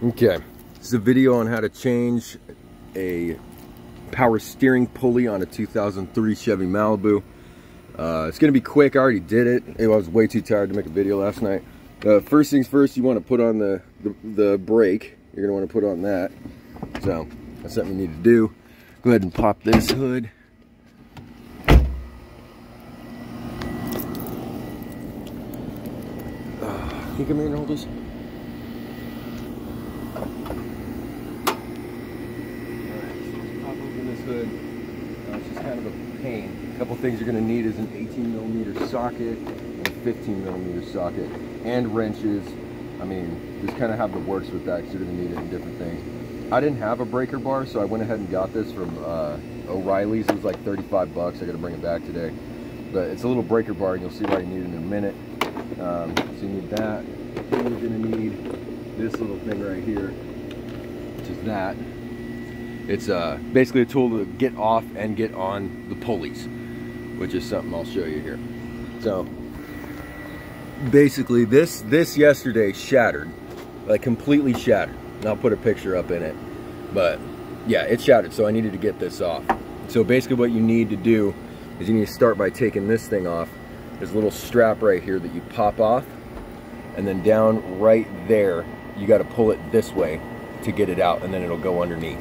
Okay, this is a video on how to change a power steering pulley on a 2003 Chevy Malibu. It's gonna be quick. I already did it. I was way too tired to make a video last night. First things first, you want to put on the brake. You're gonna want to put on that. So that's something you need to do. Go ahead and pop this hood. Can you come here and hold this? Hood. It's just kind of a pain. A couple things you're going to need is an 18mm socket and a 15mm socket and wrenches. I mean, just kind of have the works with that because you're going to need it in different things. I didn't have a breaker bar, so I went ahead and got this from O'Reilly's. It was like 35 bucks. I got to bring it back today. But it's a little breaker bar, and you'll see why you need it in a minute. So you need that. Then you're going to need this little thing right here, which is that. It's basically a tool to get off and get on the pulleys, which is something I'll show you here. So basically this yesterday shattered, like completely shattered. And I'll put a picture up in it. But yeah, it shattered, so I needed to get this off. So basically what you need to do is you need to start by taking this thing off. There's a little strap right here that you pop off, and then down right there, you got to pull it this way to get it out, and then it'll go underneath.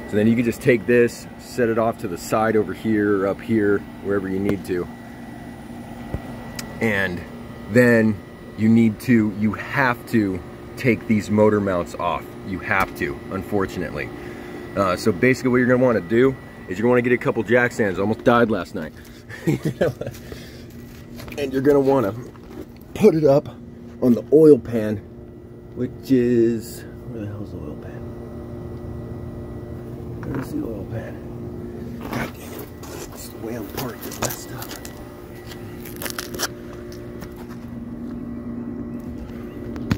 So then you can just take this, set it off to the side over here, or up here, wherever you need to. And then you have to take these motor mounts off. You have to, unfortunately. So basically what you're gonna wanna do is you're gonna wanna get a couple jack stands. I almost died last night. And you're gonna wanna put it up on the oil pan, which is, where the hell's the oil pan? Where's the oil pan? God dang it. It's the way I'm parked is messed up.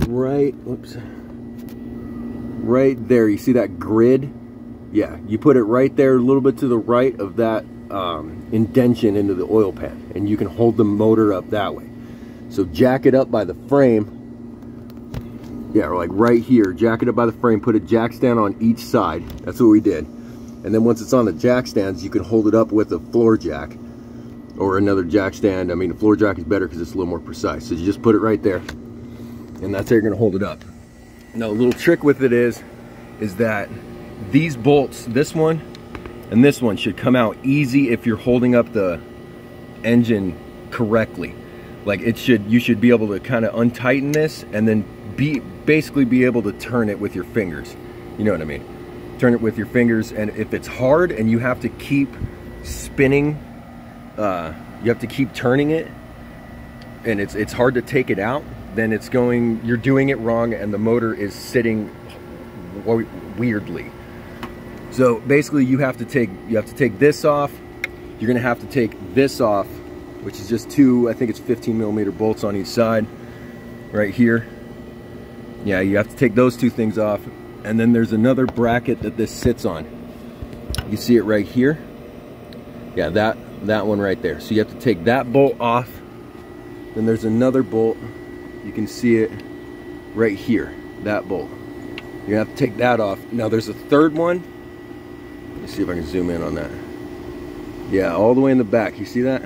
Right, whoops. Right there, you see that grid? Yeah, you put it right there, a little bit to the right of that indention into the oil pan, and you can hold the motor up that way. So jack it up by the frame. Yeah, or like right here, jack it up by the frame, put a jack stand on each side. That's what we did. And then once it's on the jack stands, you can hold it up with a floor jack or another jack stand. I mean, the floor jack is better because it's a little more precise. So you just put it right there, and that's how you're gonna hold it up. Now, a little trick with it is that these bolts, this one and this one, should come out easy if you're holding up the engine correctly. Like you should be able to kind of untighten this and then basically be able to turn it with your fingers. You know what I mean? Turn it with your fingers, and if it's hard and you have to keep spinning, you have to keep turning it, and it's hard to take it out, then you're doing it wrong, and the motor is sitting weirdly. So basically you have to take this off. You're gonna have to take this off, which is just two, I think it's 15mm bolts on each side right here. Yeah, you have to take those two things off. And then there's another bracket that this sits on. You see it right here? Yeah, that one right there. So you have to take that bolt off. Then there's another bolt. You can see it right here, that bolt. You're gonna have to take that off. Now there's a third one. Let me see if I can zoom in on that. Yeah, all the way in the back. You see that?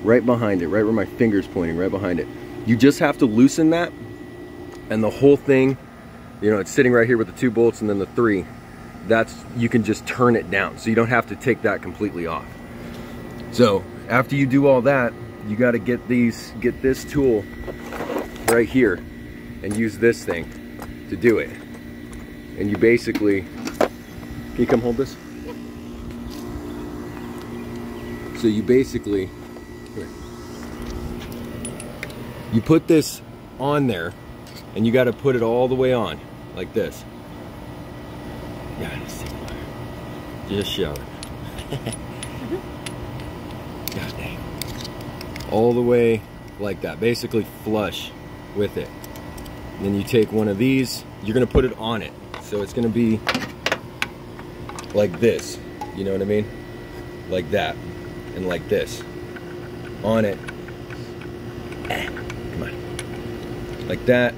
Right behind it, right where my finger's pointing, right behind it. You just have to loosen that, and the whole thing, you know, it's sitting right here with the two bolts and then the three. You can just turn it down, so you don't have to take that completely off. So after you do all that, you got to get this tool right here and use this thing to do it. And you basically, can you come hold this? So you basically, here, you put this on there, and you got to put it all the way on, like this. God, just shower. God dang. All the way like that, basically flush with it. And then you take one of these, you're gonna put it on it. So it's gonna be like this, you know what I mean? Like that, and like this. On it. Come on. Like that.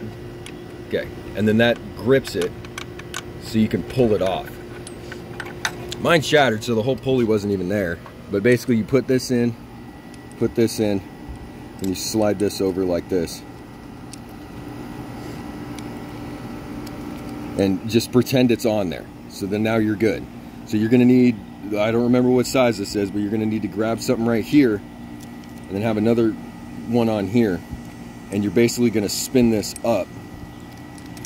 Okay, and then that grips it so you can pull it off. Mine shattered, so the whole pulley wasn't even there. But basically you put this in, and you slide this over like this. And just pretend it's on there. So then now you're good. So you're gonna need, I don't remember what size this is, but you're gonna need to grab something right here and then have another one on here. And you're basically gonna spin this up.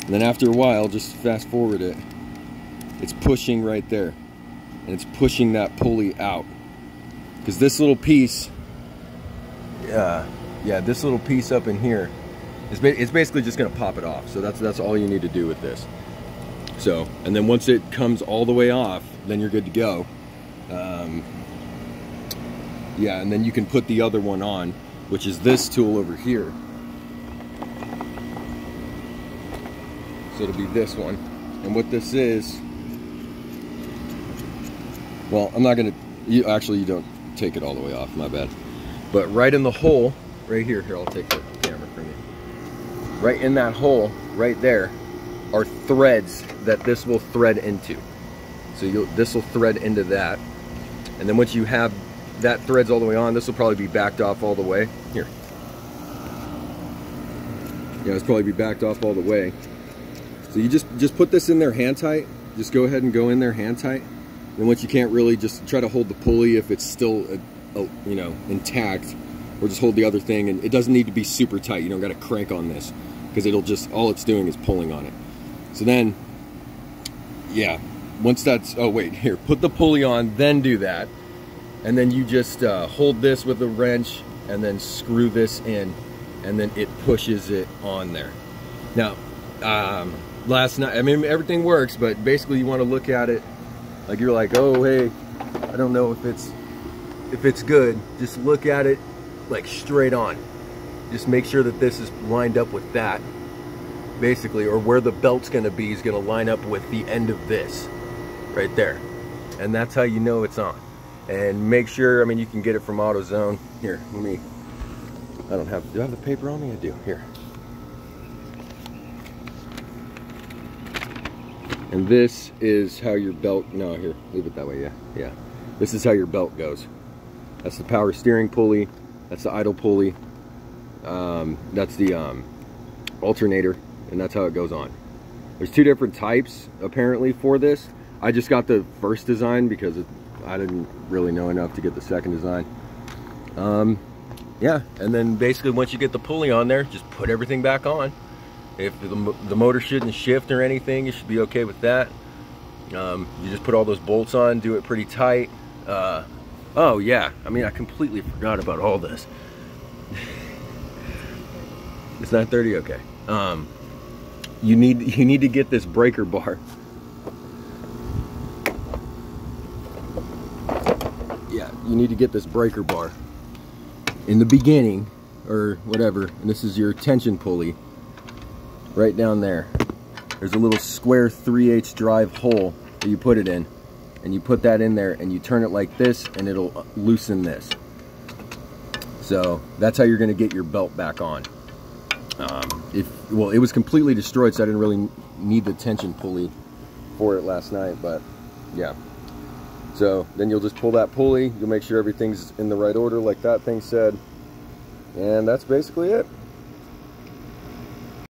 And then after a while, just fast forward it, it's pushing right there. And it's pushing that pulley out. Because this little piece, this little piece up in here, it's basically just gonna pop it off. So that's all you need to do with this. So, and then once it comes all the way off, then you're good to go. Yeah, and then you can put the other one on, which is this tool over here. So it'll be this one. And what this is, well, I'm not gonna, you don't take it all the way off, my bad. But right in the hole, right here, I'll take the camera from you. Right in that hole, right there, are threads that this will thread into. So this will thread into that. And then once you have that threads all the way on, this will probably be backed off all the way. Here. Yeah, it's probably be backed off all the way. So you just put this in there hand tight. Just go ahead and go in there hand tight. And once you can't really, just try to hold the pulley if it's still, you know, intact, or just hold the other thing. And it doesn't need to be super tight. You don't got to crank on this, because it'll just, all it's doing is pulling on it. So then, yeah, once that's, oh wait, here, put the pulley on, then do that. And then you just hold this with a wrench and then screw this in, and then it pushes it on there. Now, last night, I mean, everything works, but basically you want to look at it like you're like, oh, hey, I don't know if it's good. Just look at it like straight on. Just make sure that this is lined up with that, basically, or where the belt's gonna be is gonna line up with the end of this right there. And that's how you know it's on. And make sure, I mean, you can get it from AutoZone. Here, let me, do I have the paper on me? I do, here. And this is how your belt, no, here, leave it that way, yeah. This is how your belt goes. That's the power steering pulley, that's the idle pulley, that's the alternator, and that's how it goes on. There's two different types, apparently, for this. I just got the first design because I didn't really know enough to get the second design. Yeah, and then basically once you get the pulley on there, just put everything back on. If the motor shouldn't shift or anything, you should be okay with that. You just put all those bolts on, do it pretty tight. Oh yeah, I mean, I completely forgot about all this. It's 9:30, okay. You need to get this breaker bar. Yeah, you need to get this breaker bar in the beginning, or whatever, and this is your tension pulley. Right down there, there's a little square 3/8 drive hole that you put it in, and you put that in there and you turn it like this and it'll loosen this. So that's how you're going to get your belt back on. Well, it was completely destroyed, so I didn't really need the tension pulley for it last night, but yeah. So then you'll just pull that pulley, you'll make sure everything's in the right order like that thing said, and that's basically it.